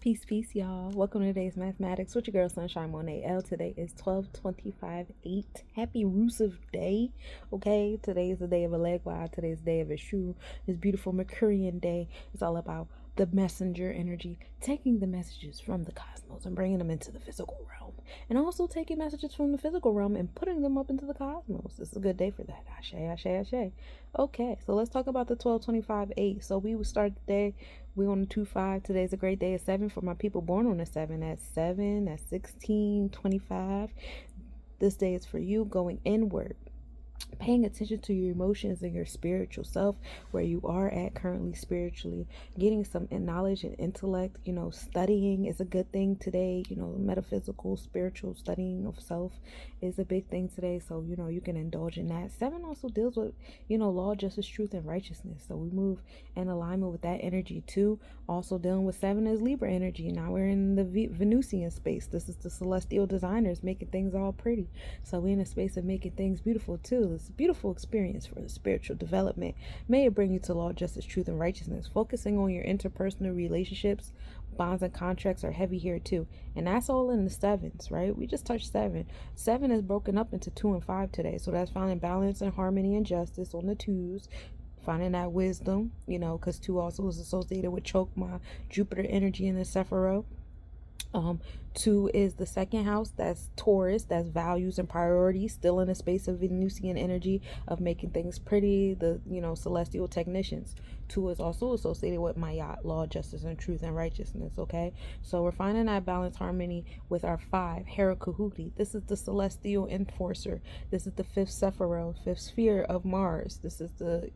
Peace, y'all. Welcome to today's mathematics with your girl Sunshine Monet L. Today is 12/25/8. Happy Rusev Day. Okay, today is the day of Elegua. Today is the day of Eshu. This beautiful Mercurian day. It's all about the messenger energy, taking the messages from the cosmos and bringing them into the physical realm, and also taking messages from the physical realm and putting them up into the cosmos. This is a good day for that. Ashe, ashe, ashe. Okay, so let's talk about the 12/25/8. So we will start the day. We on the 2-5. Today's a great day at 7 for my people born on the 7. That's 7, that's 16/25. This day is for you going inward, paying attention to your emotions and your spiritual self, where you are at currently spiritually, getting some knowledge and intellect. Studying is a good thing today. Metaphysical, spiritual studying of self is a big thing today. So, you can indulge in that. 7 also deals with, law, justice, truth, and righteousness. So we move in alignment with that energy too. Also dealing with 7 is Libra energy. Now we're in the Venusian space. This is the celestial designers making things all pretty. So we're in a space of making things beautiful too. It's a beautiful experience for the spiritual development. May it bring you to law, justice, truth, and righteousness. Focusing on your interpersonal relationships, bonds, and contracts are heavy here too. And that's all in the 7s, right? We just touched 7. 7 is broken up into 2 and 5 today. So that's finding balance and harmony and justice on the 2s. Finding that wisdom, because 2 also is associated with Chokma, Jupiter energy in the Sephiroth. 2 is the second house. That's Taurus. That's values and priorities. Still in a space of Venusian energy of making things pretty. The celestial technicians. 2 is also associated with Mayat, law, justice, and truth and righteousness. Okay, so we're finding that balance harmony with our 5, Hera Kahuti. This is the celestial enforcer. This is the 5th Sephiroth, 5th sphere of Mars. This is the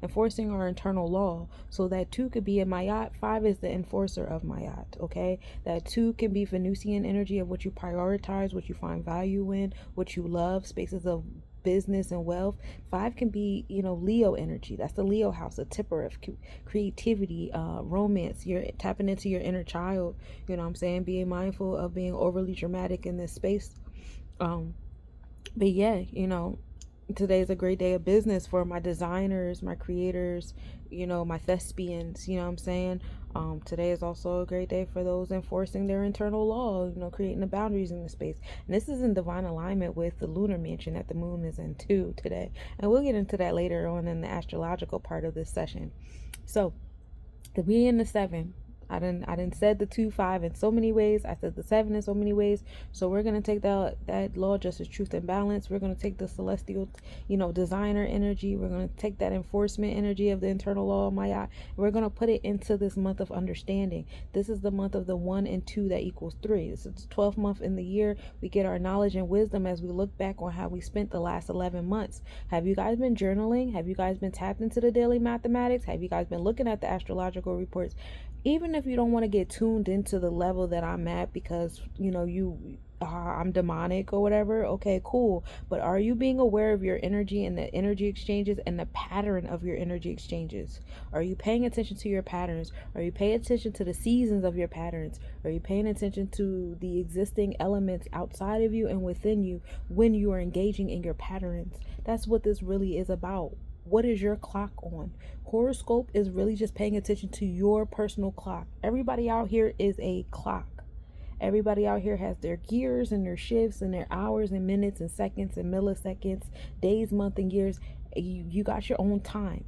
enforcing our internal law. So that 2 could be in Mayat. 5 is the enforcer of Mayat. Okay, that 2 can be Venusian energy of what you prioritize, what you find value in, what you love, spaces of business and wealth. 5 can be Leo energy. That's the Leo house, a tipper of creativity, romance. You're tapping into your inner child. Being mindful of being overly dramatic in this space. But yeah, today's a great day of business for my designers, my creators, my thespians. Today is also a great day for those enforcing their internal law, creating the boundaries in the space. And this is in divine alignment with the lunar mansion that the moon is in too today. And we'll get into that later on in the astrological part of this session. So to be in the 7, I didn't said the 2, 5 in so many ways. I said the 7 in so many ways. So we're gonna take that law, justice, truth, and balance. We're gonna take the celestial, designer energy. We're gonna take that enforcement energy of the internal law of Maya. We're gonna put it into this month of understanding. This is the month of the 1 and 2 that equals 3. This is the 12th month in the year. We get our knowledge and wisdom as we look back on how we spent the last 11 months. Have you guys been journaling? Have you guys been tapped into the daily mathematics? Have you guys been looking at the astrological reports? Even if you don't want to get tuned into the level that I'm at because I'm demonic or whatever, okay, cool. But are you being aware of your energy and the energy exchanges and the pattern of your energy exchanges? Are you paying attention to your patterns? Are you paying attention to the seasons of your patterns? Are you paying attention to the existing elements outside of you and within you when you are engaging in your patterns? That's what this really is about. What is your clock on? Horoscope is really just paying attention to your personal clock. Everybody out here is a clock. Everybody out here has their gears and their shifts and their hours and minutes and seconds and milliseconds, days, months, and years. You got your own time.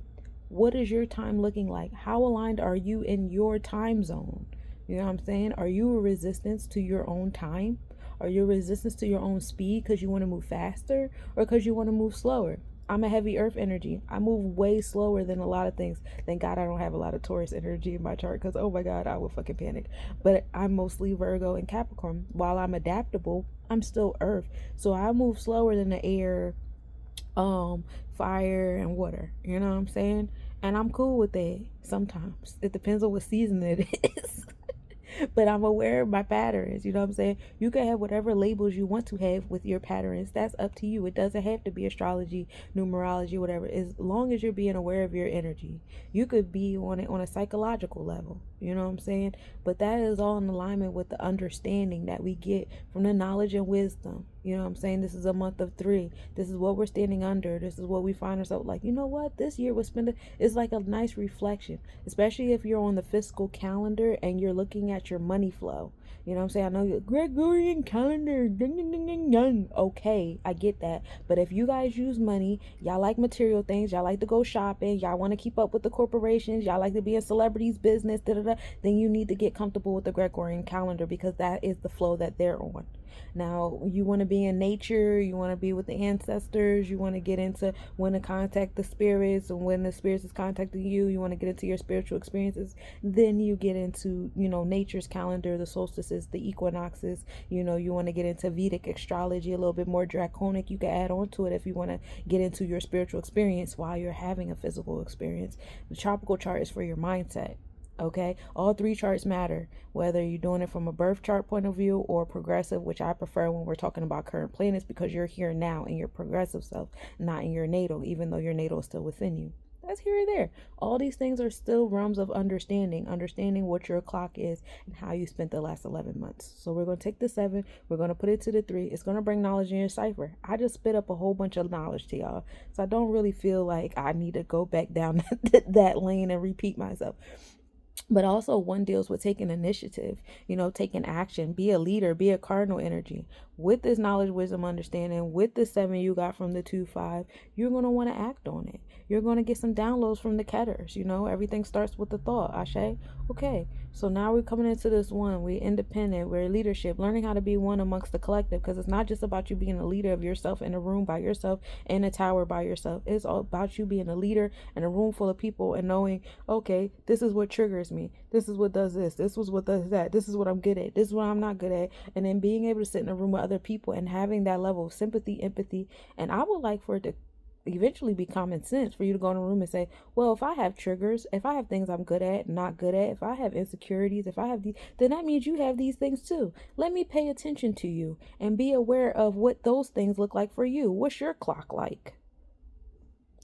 What is your time looking like? How aligned are you in your time zone? You know what I'm saying? Are you a resistance to your own time? Are you a resistance to your own speed because you want to move faster or because you want to move slower? I'm a heavy earth energy. I move way slower than a lot of things. Thank God I don't have a lot of Taurus energy in my chart because, oh my God, I would fucking panic. But I'm mostly Virgo and Capricorn. While I'm adaptable, I'm still earth. So I move slower than the air, fire, and water. You know what I'm saying? And I'm cool with that sometimes. It depends on what season it is. But I'm aware of my patterns. You know what I'm saying? You can have whatever labels you want to have with your patterns. That's up to you. It doesn't have to be astrology, numerology, whatever. As long as you're being aware of your energy. You could be on it on a psychological level. You know what I'm saying? But that is all in alignment with the understanding that we get from the knowledge and wisdom You know what I'm saying? This is a month of 3. This is what we're standing under. This is what we find ourselves like. You know what? This year was spent. It's like a nice reflection, especially if you're on the fiscal calendar and you're looking at your money flow. You know what I'm saying? I know you're Gregorian calendar. Ding, ding, ding, ding, ding. Okay, I get that. But if you guys use money, y'all like material things, y'all like to go shopping, y'all want to keep up with the corporations, y'all like to be in celebrities' business, da da da, then you need to get comfortable with the Gregorian calendar because that is the flow that they're on. Now, you want to be in nature, you want to be with the ancestors, you want to get into when to contact the spirits, and when the spirits is contacting you, you want to get into your spiritual experiences. Then you get into, nature's calendar, the solstices, the equinoxes. You want to get into Vedic astrology, a little bit more draconic. You can add on to it if you want to get into your spiritual experience while you're having a physical experience. The tropical chart is for your mindset. Okay, all 3 charts matter, whether you're doing it from a birth chart point of view or progressive, which I prefer when we're talking about current planets, because you're here now in your progressive self, not in your natal, even though your natal is still within you. That's here or there. All these things are still realms of understanding what your clock is and how you spent the last 11 months. So we're going to take the 7, we're going to put it to the 3. It's going to bring knowledge in your cipher. I just spit up a whole bunch of knowledge to y'all, so I don't really feel like I need to go back down that lane and repeat myself. But also, 1 deals with taking initiative, taking action, be a leader, be a cardinal energy. With this knowledge, wisdom, understanding, with the 7 you got from the 2-5, you're going to want to act on it. You're going to get some downloads from the Ketters. Everything starts with the thought. Ashe? Okay, so now we're coming into this 1. We're independent, we're leadership, learning how to be one amongst the collective, because it's not just about you being a leader of yourself in a room by yourself, in a tower by yourself. It's all about you being a leader in a room full of people and knowing, okay, this is what triggers me. This is what does this. This was what does that. This is what I'm good at. This is what I'm not good at. And then being able to sit in a room with other people and having that level of sympathy, empathy. And I would like for it to eventually be common sense for you to go in a room and say, well, if I have triggers, if I have things I'm good at, not good at, if I have insecurities, if I have these, then that means you have these things too. Let me pay attention to you and be aware of what those things look like for you. What's your clock like?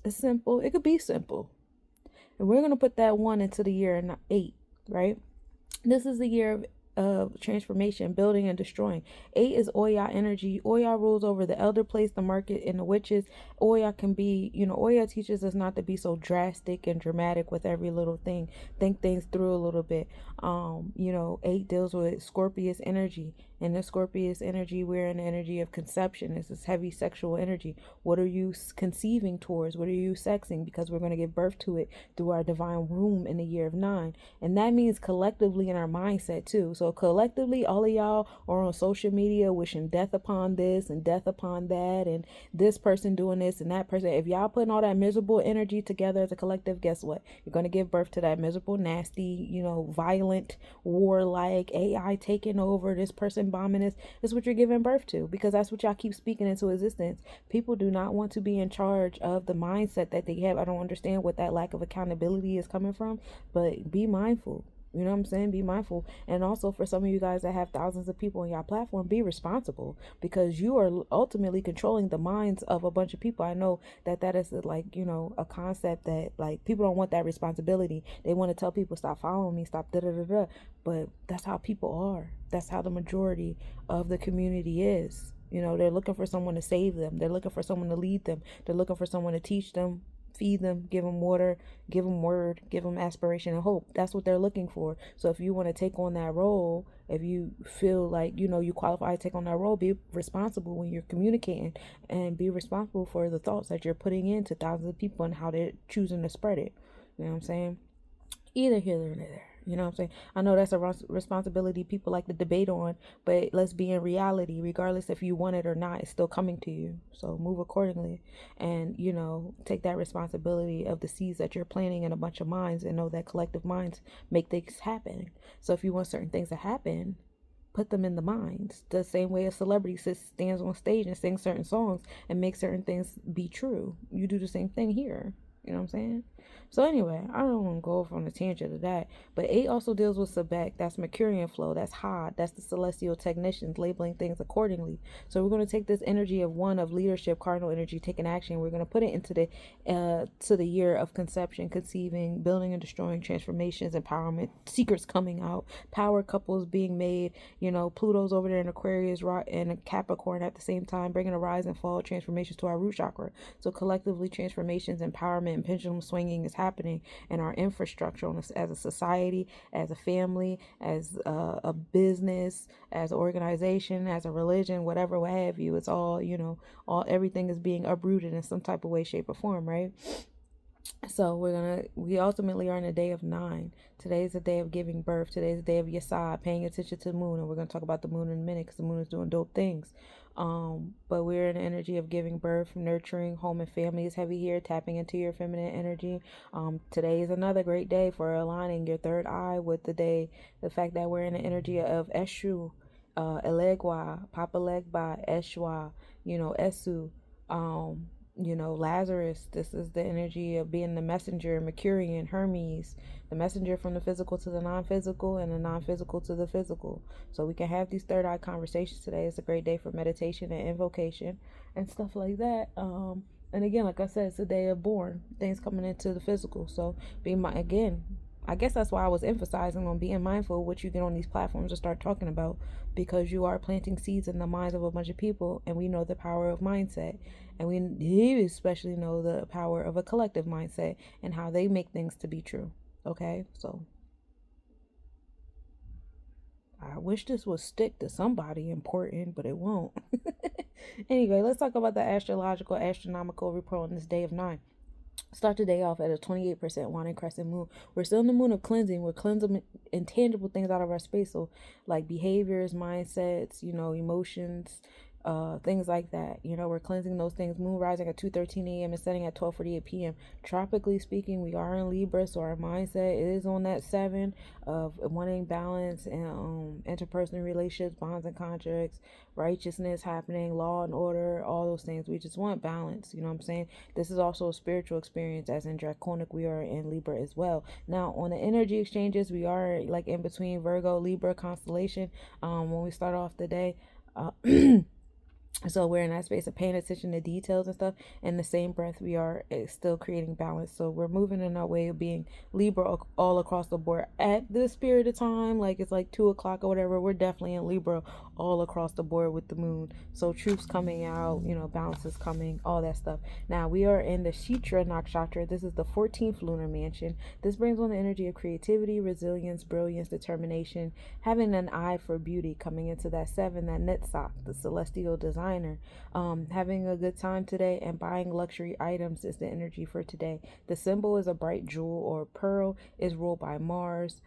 It's simple. It could be simple. And we're going to put that 1 into the year 8, right? This is the year of transformation, building and destroying. 8 is Oya energy. Oya rules over the elder place, the market, and the witches. Oya can be, Oya teaches us not to be so drastic and dramatic with every little thing. Think things through a little bit. 8 deals with Scorpius energy. And the Scorpius energy, we're in the energy of conception. This is heavy sexual energy. What are you conceiving towards? What are you sexing? Because we're going to give birth to it through our divine womb in the year of 9. And that means collectively in our mindset too. So collectively, all of y'all are on social media wishing death upon this and death upon that, and this person doing this and that person. If y'all putting all that miserable energy together as a collective, guess what? You're going to give birth to that miserable, nasty, violent, warlike, AI taking over, this person bombing this. Is what you're giving birth to, because that's what y'all keep speaking into existence. People do not want to be in charge of the mindset that they have. I don't understand what that lack of accountability is coming from, but be mindful. You know what I'm saying? Be mindful. And also, for some of you guys that have thousands of people on your platform, be responsible, because you are ultimately controlling the minds of a bunch of people. I know that is like, a concept that like people don't want that responsibility. They want to tell people, stop following me, stop da da da da. But that's how people are. That's how the majority of the community is. They're looking for someone to save them. They're looking for someone to lead them. They're looking for someone to teach them, feed them, give them water, give them word, give them aspiration and hope. That's what they're looking for. So if you want to take on that role, if you feel like, you qualify to take on that role, be responsible when you're communicating, and be responsible for the thoughts that you're putting into thousands of people and how they're choosing to spread it. You know what I'm saying? Either here or there. You know what I'm saying? I know that's a responsibility people like to debate on, but let's be in reality. Regardless if you want it or not, it's still coming to you. So move accordingly and, take that responsibility of the seeds that you're planting in a bunch of minds, and know that collective minds make things happen. So if you want certain things to happen, put them in the minds. The same way a celebrity stands on stage and sings certain songs and makes certain things be true. You do the same thing here. You know what I'm saying? So anyway, I don't want to go off on a tangent of that. But 8 also deals with Sebek. That's Mercurian flow. That's Ha. That's the celestial technicians labeling things accordingly. So we're going to take this energy of 1 of leadership, cardinal energy, taking action. We're going to put it into the to the year of conception, conceiving, building and destroying, transformations, empowerment, secrets coming out, power couples being made. Pluto's over there in Aquarius and Capricorn at the same time, bringing a rise and fall transformations to our root chakra. So collectively, transformations, empowerment, and pendulum swinging is happening in our infrastructure as a society, as a family, as a business, as an organization, as a religion, whatever, what have you. It's all, everything is being uprooted in some type of way, shape, or form, right? So we ultimately are in a day of 9. Today is the day of giving birth. Today is the day of Yesod, paying attention to the moon. And we're going to talk about the moon in a minute because the moon is doing dope things. But we're in the energy of giving birth, nurturing, home and family is heavy here, tapping into your feminine energy. Today is another great day for aligning your third eye with the fact that we're in the energy of Eshu, Elegua, Papa Legba, Eshwa, Esu, Lazarus. This is the energy of being the messenger, Mercurian, Hermes, the messenger from the physical to the non-physical and the non-physical to the physical. So we can have these third eye conversations today. It's a great day for meditation and invocation and stuff like that. And again, like I said, it's a day of born, things coming into the physical. So I guess that's why I was emphasizing on being mindful of what you get on these platforms to start talking about, because you are planting seeds in the minds of a bunch of people, and we know the power of mindset, and we especially know the power of a collective mindset and how they make things to be true. Okay, so I wish this would stick to somebody important, but it won't. Anyway, let's talk about the astronomical report on this day of 9. Start the day off at a 28% wine and crescent moon. We're still in the moon of cleansing. We're cleansing intangible things out of our space. So like behaviors, mindsets, emotions, things like that. We're cleansing those things. Moon rising at 2:13 a.m. and setting at 12:48 p.m. Tropically speaking, we are in Libra, so our mindset is on that 7 of wanting balance and interpersonal relationships, bonds and contracts, righteousness happening, law and order, all those things. We just want balance. You know what I'm saying? This is also a spiritual experience, as in Draconic, we are in Libra as well. Now, on the energy exchanges, we are like in between Virgo, Libra, constellation. When we start off the day, so we're in that space of paying attention to details and stuff. In the same breath, we are still creating balance. So we're moving in our way of being Libra all across the board at this period of time. Like it's like 2 o'clock or whatever. We're definitely in Libra all across the board with the moon. So truths coming out, balance is coming, all that stuff. Now we are in the Shitra Nakshatra. This is the 14th lunar mansion. This brings on the energy of creativity, resilience, brilliance, determination, having an eye for beauty, coming into that 7, that Netzach, the celestial designer. Having a good time today and buying luxury items is the energy for today. The symbol is a bright jewel or pearl, is ruled by Mars.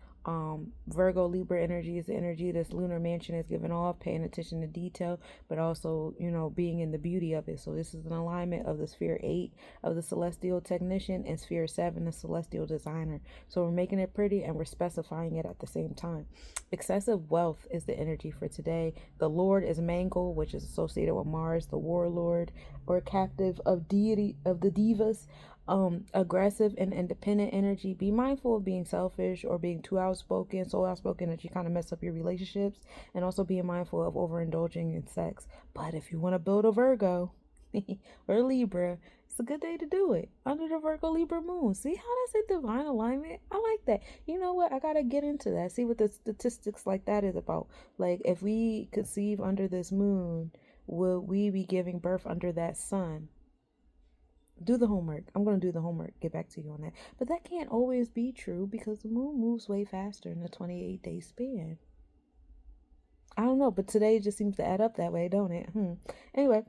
Virgo Libra energy is the energy this lunar mansion is giving off, paying attention to detail, but also, being in the beauty of it. So this is an alignment of the sphere 8 of the celestial technician and sphere 7, the celestial designer. So we're making it pretty and we're specifying it at the same time. Excessive wealth is the energy for today. The Lord is Mangle, which is associated with Mars, the warlord or captive of deity of the divas. Aggressive and independent energy. Be mindful of being selfish or being too outspoken, so outspoken that you kind of mess up your relationships, and also being mindful of overindulging in sex. But if you want to build a Virgo or Libra, it's a good day to do it under the Virgo Libra moon. See how that's a divine alignment? I like that. You know what? I gotta get into that. See what the statistics like that is about. Like if we conceive under this moon, will we be giving birth under that sun? Do the homework. I'm going to do the homework. Get back to you on that. But that can't always be true because the moon moves way faster in a 28-day span. I don't know, but today just seems to add up that way, don't it? Anyway,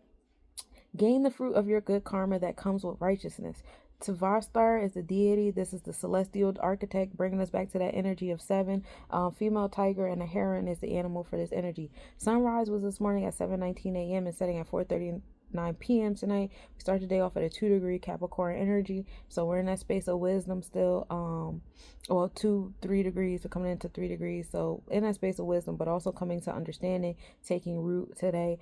gain the fruit of your good karma that comes with righteousness. Tavastar is the deity. This is the celestial architect, bringing us back to that energy of 7. Female tiger and a heron is the animal for this energy. Sunrise was this morning at 7:19 a.m. and setting at 4:39 p.m. tonight. We start the day off at a 2-degree Capricorn energy, so we're in that space of wisdom still. 3 degrees, we're coming into 3 degrees, so in that space of wisdom, but also coming to understanding, taking root today.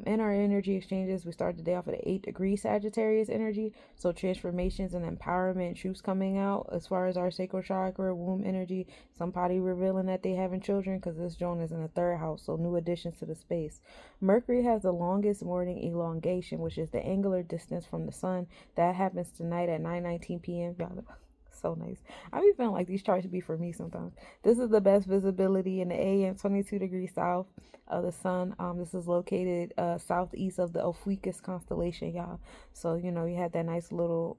In our energy exchanges, we start the day off at 8 degree Sagittarius energy. So transformations and empowerment, truths coming out as far as our sacral chakra, womb energy, somebody revealing that they having children because this joint is in the third house. So new additions to the space. Mercury has the longest morning elongation, which is the angular distance from the sun. That happens tonight at 9:19 p.m. Y'all, so nice. I be feeling like these charts be for me sometimes. This is the best visibility in the AM, 22 degrees south of the sun. This is located southeast of the Ophiuchus constellation, y'all. So you know you had that nice little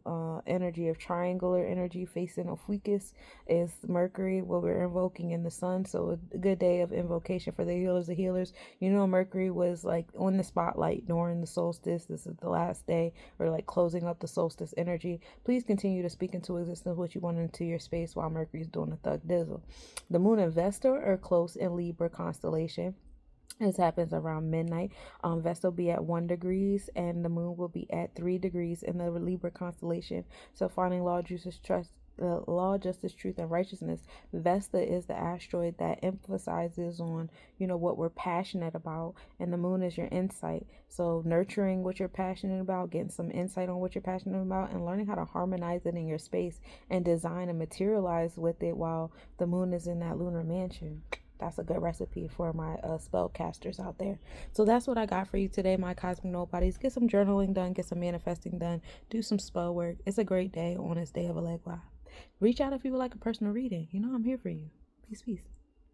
energy of triangular energy facing Ophiuchus is Mercury, what we're invoking in the sun. So a good day of invocation for the healers, the healers. You know Mercury was like on the spotlight during the solstice. This is the last day, or like closing up the solstice energy. Please continue to speak into existence what you want into your space while Mercury's doing the thug dizzle. The moon and Vesta are close in Libra constellation. This happens around midnight. Vesta will be at 1 degrees and the moon will be at 3 degrees in the Libra constellation. So finding law, justice, trust, law, justice, truth, and righteousness. Vesta is the asteroid that emphasizes on, you know, what we're passionate about, and the moon is your insight. So nurturing what you're passionate about, getting some insight on what you're passionate about, and learning how to harmonize it in your space and design and materialize with it while the moon is in that lunar mansion. That's a good recipe for my spellcasters out there. So that's what I got for you today, my cosmic nobodies. Get some journaling done, get some manifesting done, do some spell work. It's a great day on this day of Alegua. Reach out if you would like a personal reading. You know I'm here for you. Peace, peace.